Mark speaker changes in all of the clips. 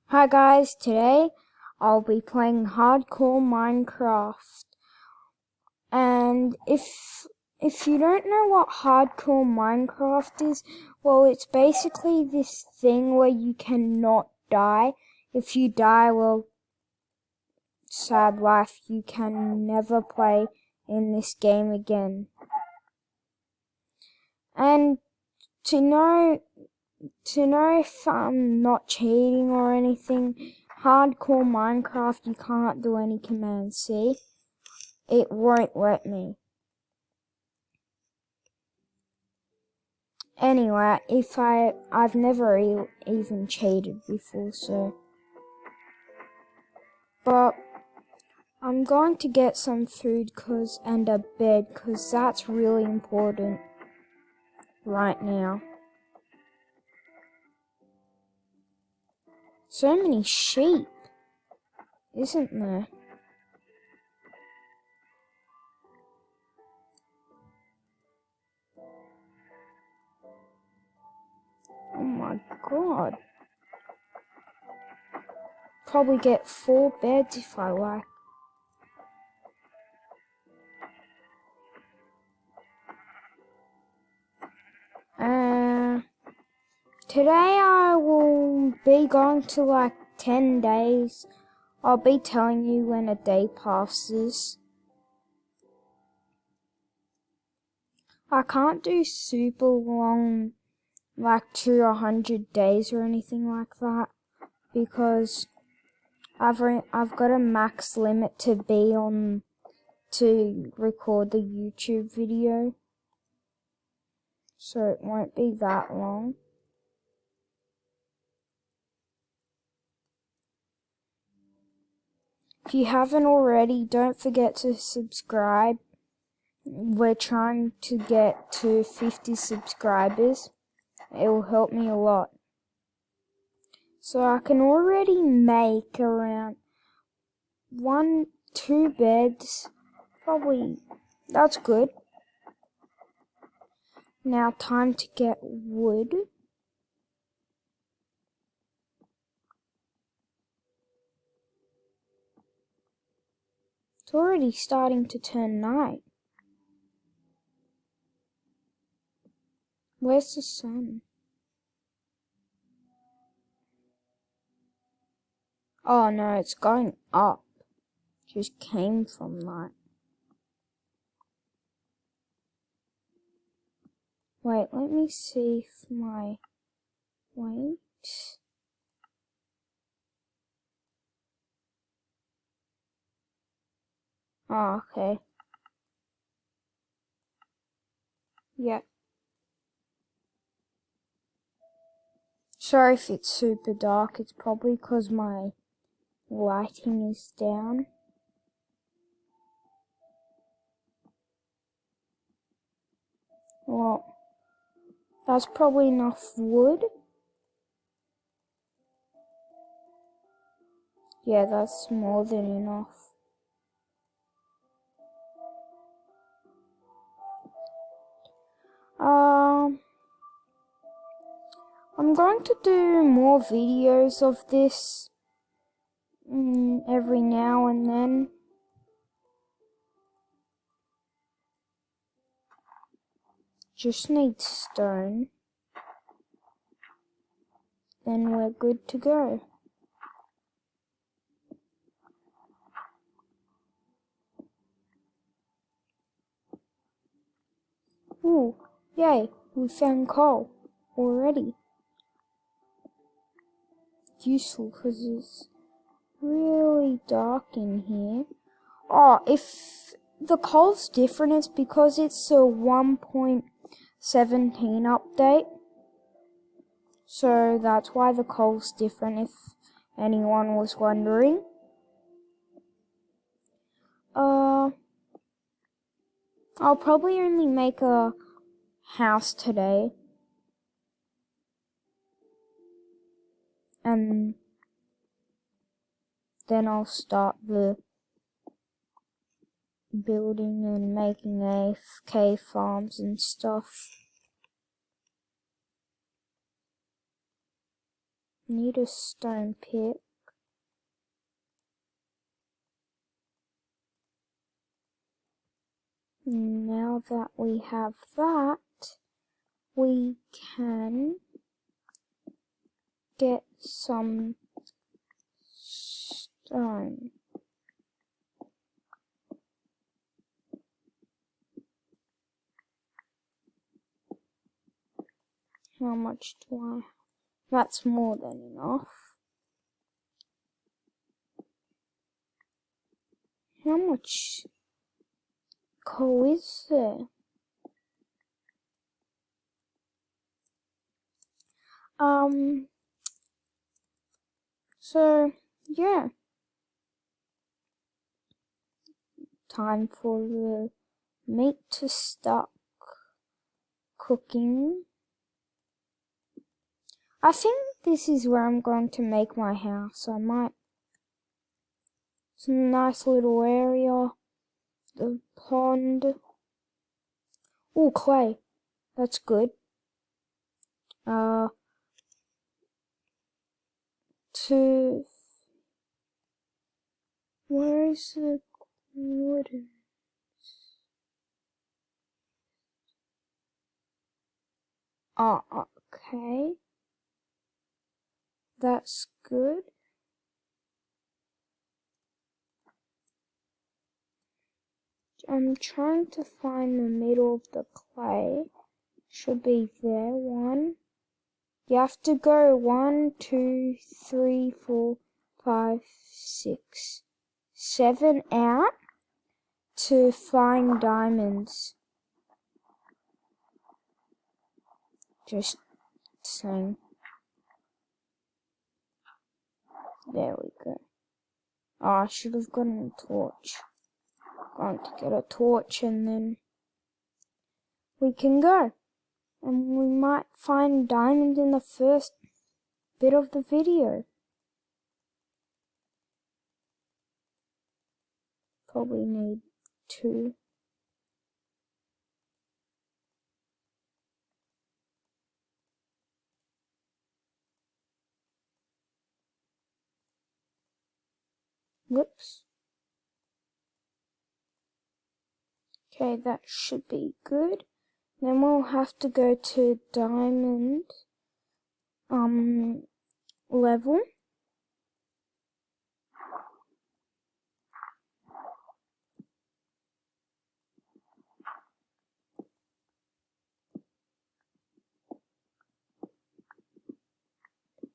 Speaker 1: Hi guys, today I'll be playing Hardcore Minecraft. And if you don't know what Hardcore Minecraft is, well, it's basically this thing where you cannot die. If you die, well, sad life, you can never play in this game again. And to know if I'm not cheating or anything, Hardcore Minecraft, you can't do any commands, see? It won't let me. Anyway, I've never even cheated before, so. But I'm going to get some food and a bed, cause that's really important right now. So many sheep, isn't there? Oh my god. Probably get 4 beds if I like. Today I will be going to like 10 days. I'll be telling you when a day passes. I can't do super long, like 200 days or anything like that, because I've got a max limit to be on to record the YouTube video, so it won't be that long. If you haven't already, don't forget to subscribe. We're trying to get to 50 subscribers. It will help me a lot. So I can already make around 2 beds. Probably, that's good. Now time to get wood. It's already starting to turn night. Where's the sun? Oh no, it's going up. Just came from that. Wait, let me see if my... Wait. Oh, okay. Yeah. Sorry if it's super dark. It's probably because my lighting is down. Well, that's probably enough wood. Yeah, that's more than enough. I'm going to do more videos of this every now and then. Just need stone. Then we're good to go. Ooh, yay, we found coal already. Useful because it's really dark in here. Oh, if the coal's different, it's because it's a 1.17 update. So that's why the coal's different, if anyone was wondering. I'll probably only make a house today. And then I'll start the building and making AFK farms and stuff. need a stone pick. Now that we have that, we can get some stone. How much do I have? That's more than enough. How much coal is there? So, yeah. Time for the meat to start cooking. I think this is where I'm going to make my house. I might. Some nice little area. The pond. Oh, clay. That's good. Where is the wooden? Okay. That's good. I'm trying to find the middle of the clay. Should be there. One. You have to go 1, 2, 3, 4, 5, 6, 7 out to find diamonds. Just saying. There we go. Oh, I should have gotten a torch. Going to get a torch and then we can go. And we might find diamonds in the first bit of the video. Probably need 2. Whoops. Okay, that should be good. Then we'll have to go to diamond level.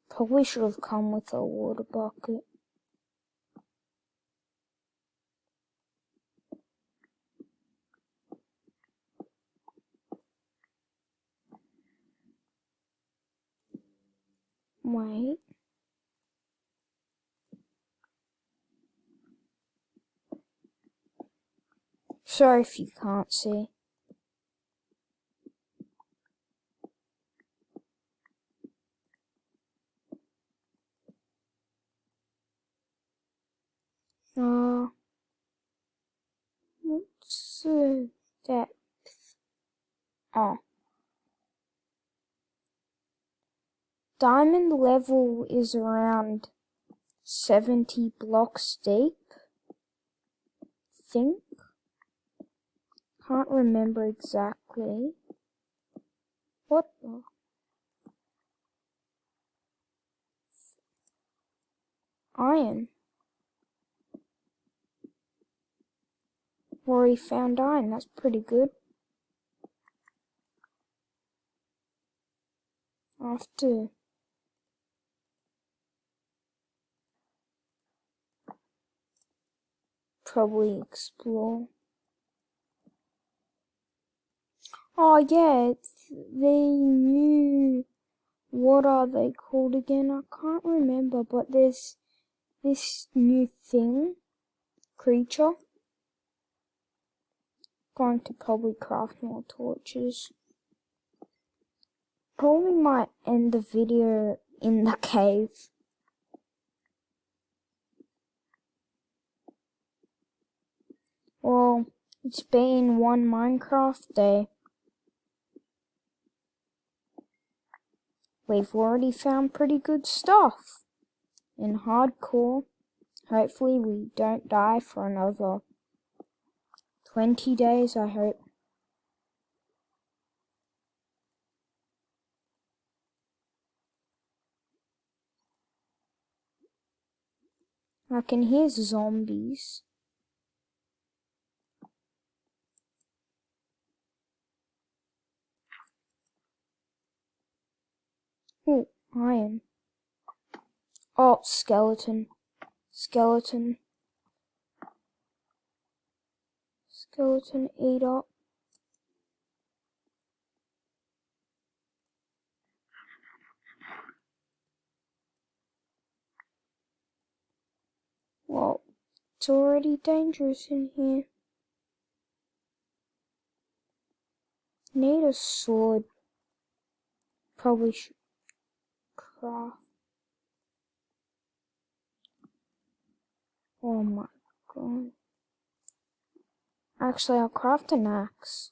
Speaker 1: Probably should have come with a water bucket. Wait. Sorry if you can't see. What's the depth? Oh. Diamond level is around 70 blocks deep. Think. Can't remember exactly. What the? Iron. Already found iron, that's pretty good. I'll have to probably explore. Oh yeah, it's the new, what are they called again? I can't remember, but there's this new thing, creature. Going to probably craft more torches. Probably might end the video in the cave. Well, it's been one Minecraft day. we've already found pretty good stuff in hardcore. Hopefully we don't die for another 20 days, I hope. I can hear zombies. Oh, iron. Oh, skeleton. Skeleton. Skeleton, eat up. Well, it's already dangerous in here. Need a sword. Probably should craft. Oh my god. Actually, I'll craft an axe.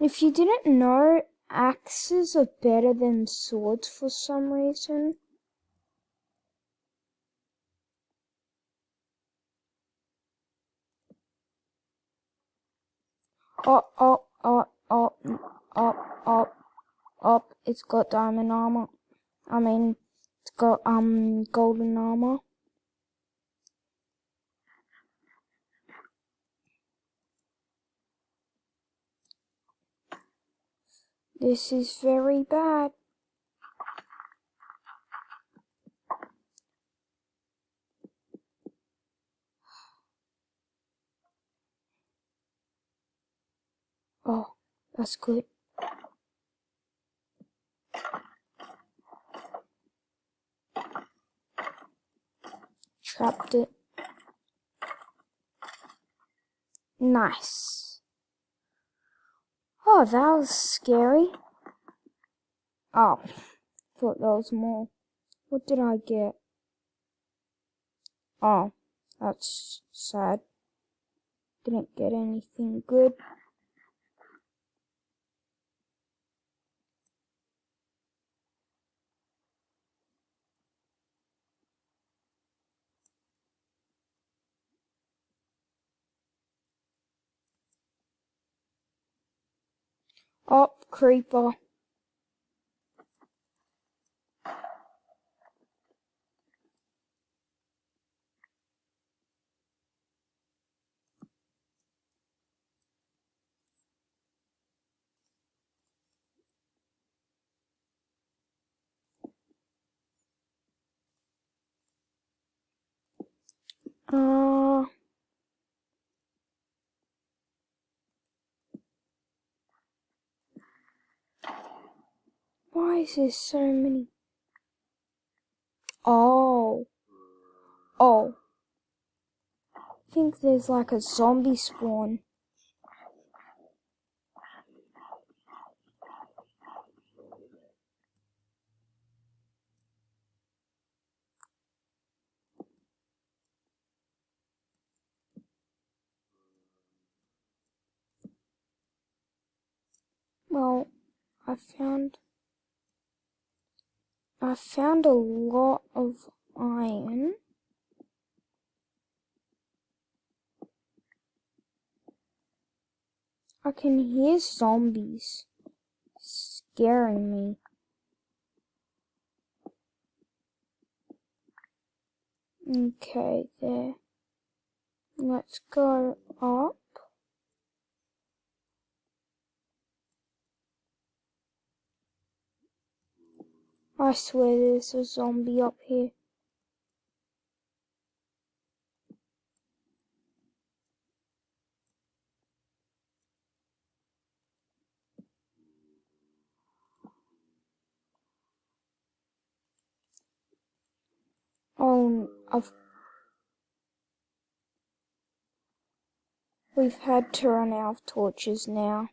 Speaker 1: If you didn't know, axes are better than swords for some reason. Up. It's got diamond armor. It's got golden armor. This is very bad. Oh, that's good. Trapped it. Nice. Oh, that was scary. Oh, thought there was more. What did I get? Oh, that's sad. Didn't get anything good. Oh, creeper. Why is there so many? Oh. I think there's like a zombie spawn. Well, I found a lot of iron. I can hear zombies scaring me. Okay, there. Let's go up. I swear there's a zombie up here. Oh, we've had to run out of torches now.